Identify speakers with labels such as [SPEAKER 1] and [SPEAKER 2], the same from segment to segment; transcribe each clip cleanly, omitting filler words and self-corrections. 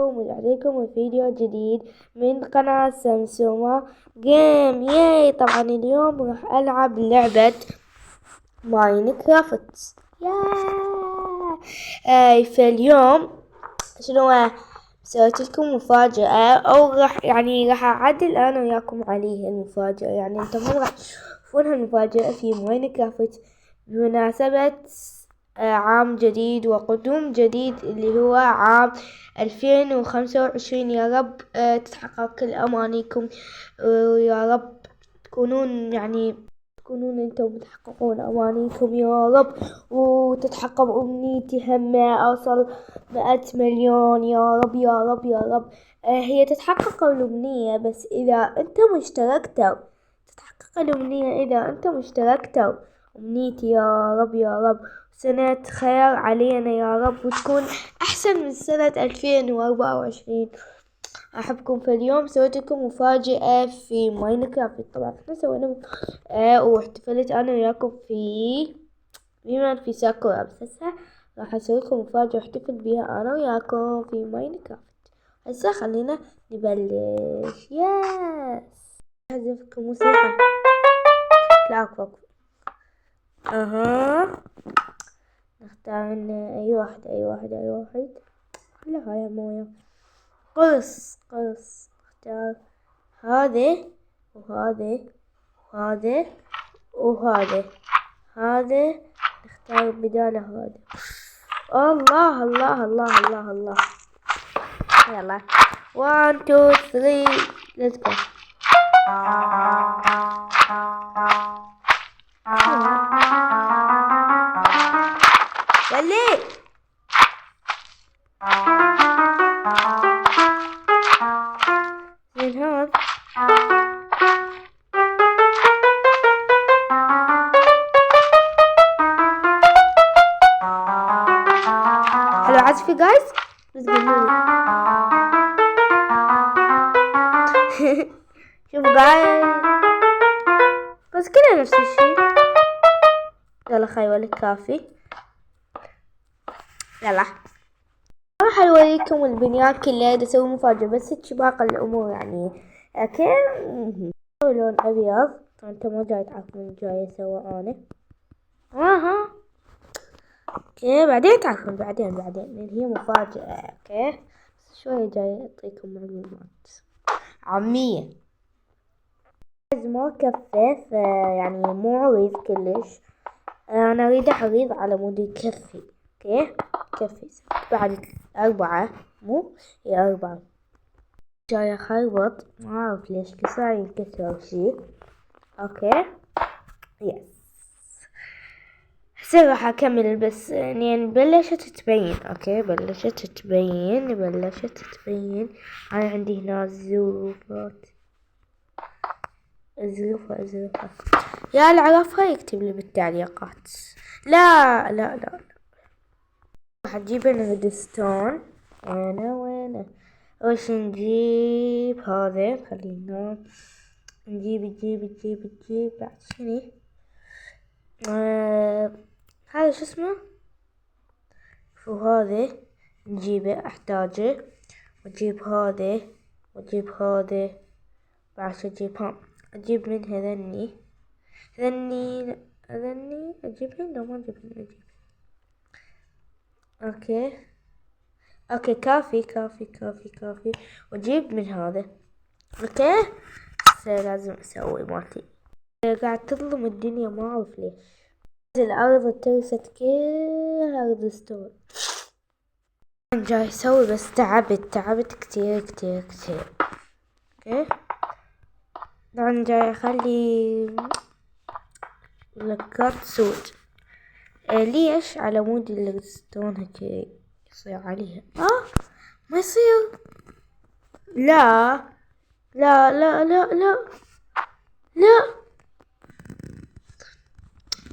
[SPEAKER 1] عليكم فيديو جديد من قناة سمسومة جيم. ياي طبعا اليوم راح ألعب لعبة ماينكرافت. فاليوم شنو سويت لكم مفاجأة، أو راح أعدل أنا وياكم عليه المفاجأة. يعني انتم هم راح تشوفونها المفاجأة في ماينكرافت بمناسبة عام جديد وقدوم جديد اللي هو عام 2025. يا رب تتحقق كل أمانيكم، ويا رب تكونون انتم تحققون أمانيكم يا رب، وتتحقق أمنيتي هم أوصل 100 مليون يا رب يا رب يا رب. هي تتحقق الأمنية بس إذا أنتم اشتركتوا، تتحقق الأمنية إذا أنتم اشتركتوا. أمنيتي يا رب يا رب سنة خير علينا يا رب، وتكون أحسن من سنة 2024. أحبكم. في اليوم سويت لكم مفاجأة في ماينكرافت. طبعا احنا سوينا واحتفلت أنا وياكم في ساكورا، بس هسه راح أسوي لكم مفاجأة واحتفل بيها أنا وياكم في ماينكرافت. هسه خلينا نبلش. ياس أعزفكم موسيقى. لا أكفى. نختار أي واحد. لا هاي موية. قرص. نختار هذه وهذه نختار بدال هذا. الله الله الله الله الله. يلا 1 2 3 let's go. ولي زين هذا حلو عزفي جايز، بس قولولي. شوف جايز، بس كله نفس الشي. يلا خلي ولك كافي. يلا راح اوريكم البنيان كلها. دا اسوي مفاجأة بس هيك باقي الامور يعني اوكي. لون ابيض. انتم ما جاي تعرفون جاي اسوي انا. اوكي بعدين تعرفون، بعدين لان هي مفاجأة. اوكي شوية جاي اعطيكم معلومات عامية. مو كفاف يعني مو عريض كلش. انا اريد عريض على مود يكفي. اوكي كفي بعد 4 مو هي 4. جاي اخربط، ما اعرف ليش كسر ينكسر شي. اوكي يس. هسه راح اكمل بس يعني بلشت تبين. اوكي بلشت تبين. انا عندي هنا زروفات. أزرفها. يا العرفها يكتب لي بالتعليقات. لا راح نجيب الريدستون. وينه وش نجيب هذا. خلينا نجيب بعد شنو هذا شو اسمه. وهذا نجيبه احتاجه، واجيب هذا بعد شو اجيب من هذني اجيبهن لو ما اجيبهن. اوكي كافي. واجيب من هذا. اوكي لازم اسوي مالتي. قاعد تظلم الدنيا ما اعرف ليش. الارض ترست كلها ريدستون. جاي اسوي بس تعبت كتير. اوكي طبعا جاي اخلي لكات سود. ليش على مود الريدستون هيك يصير عليها. ما يصير. لا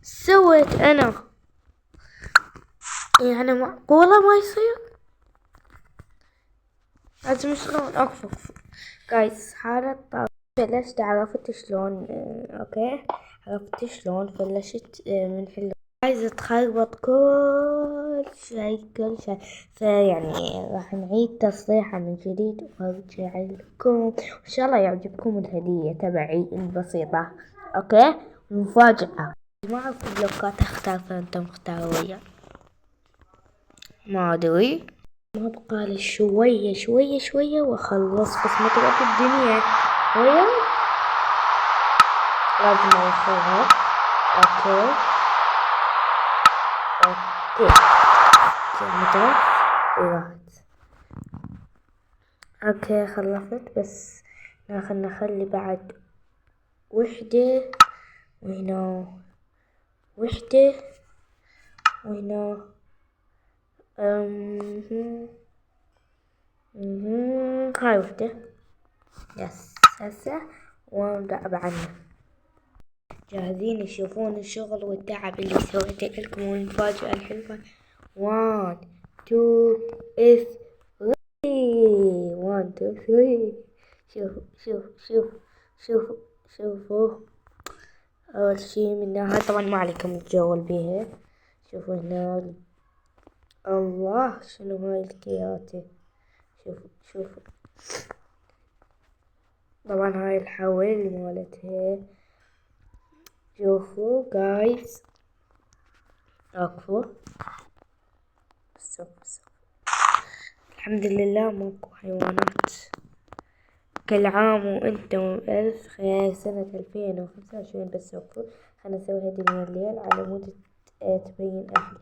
[SPEAKER 1] سويت انا يعني معقولة ما يصير. لازم شلون اكفف جايز. حالة بلشت عرفت شلون. اوكي عرفت شلون بلشت من حلو. جايز تخربط كل كل شيء فيعني راح نعيد تصليحها من جديد وارجع لكم وان شاء الله يعجبكم الهدية تبعي البسيطة. اوكي مفاجأة ما اعرف بلوكات اختار فانتم اختاروا ويا ما ادري ما بقى شوية شوية شوية واخلص بس ما تبقى الدنيا ويا لازم اوصلها. اوكي متى راحت. اوكي خلصت بس نخلي بعد وحدة وهنا وحدة وهنا هاي وحدة يس هسه ونبدأ بعدنا. جاهزين تشوفون الشغل والتعب اللي سويته لكم والمفاجأة الحلوة. 1 2 3 1 2 3 شوفوا أول شي من هاي طبعا ما عليكم تتجول بيها. شوفوا هنا الله شنو هاي الكياتي. شوفوا طبعا هاي الحول مالتها. شوفوا جايز اكفوا بس الحمد لله ماكو حيوانات. كل عام وانتم بألف خير. سنة 2025 بس وقفوا خلنا نسوي هدية الليل على مود تبين أهلي.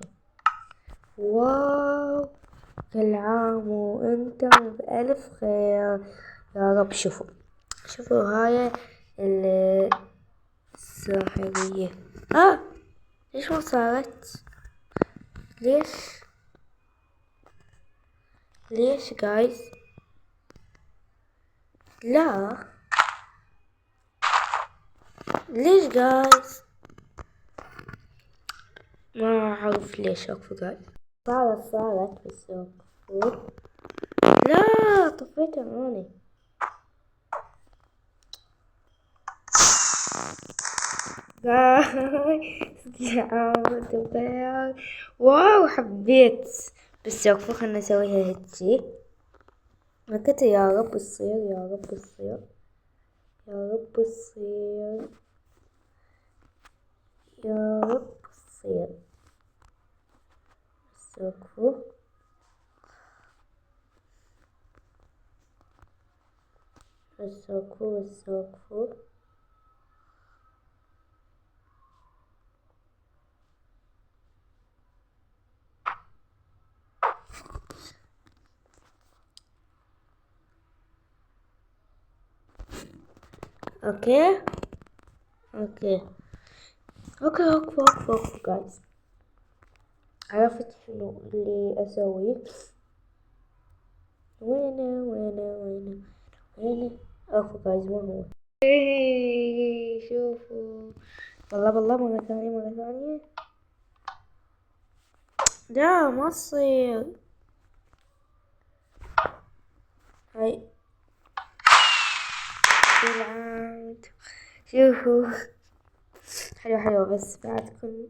[SPEAKER 1] واو كل عام وانتم بألف خير يا رب. شوفوا هاي الساحرية. ليش ما صارت؟ ليش جايز؟ لا ليش جايز؟ ما اعرف ليش اكفو جايز. صارت بس اكفو. لا طفيتها اني. واو حبيت بس اكفو خلنا نسويها هيجي. مكتة يا رب تصير يا رب تصير يا رب تصير يا رب تصير. بس اكفو بس اكفو اوكي اكفو جايز. عرفت شنو اللي اسويه. وينه اكفو جايز ما هو. شوفوا والله مرة ثانية لا ما تصير. هاي العاد شوفوا حلوة بس بعدكم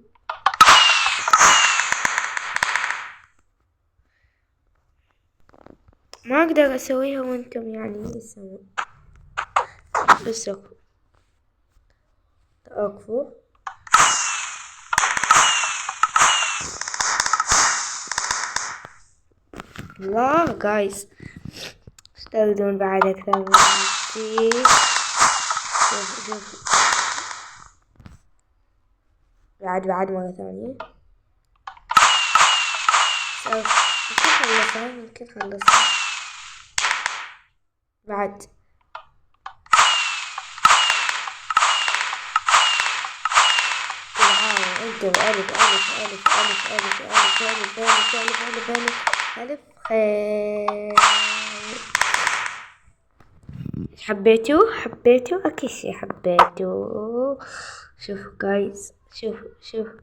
[SPEAKER 1] ما اقدر اسويها وانتم يعني تسوون. بس اكفو لا جايز ايش تريدون بعد اكثر من شي. شوف بعد مرة ثانية. يمكن خلصها بعد. انتم ألف خير. حبيتوا أكيد شي حبيتوا. شوفوا جايز شوفوا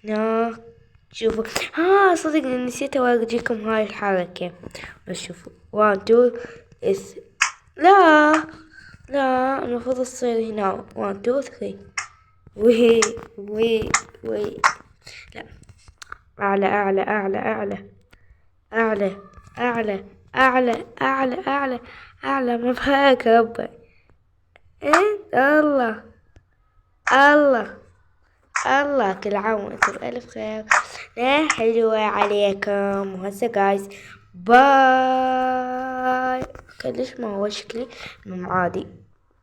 [SPEAKER 1] هنا شوفوا. صدق نسيت اوريكم هاي الحركة. بس شوفوا 1 2 لا المفروض تصير هنا 1 2 3 وي وي وي. لا، أعلى أعلى أعلى أعلى أعلى أعلى أعلى أعلى أعلى أعلى. ما بهاك ربي. إيه الله الله الله. كل عام وانتم بألف خير. حلوة عليكم. وهسه جايز باي. كلش ما هو شكلي عادي.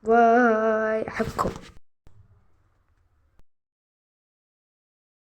[SPEAKER 1] باي. أحبكم.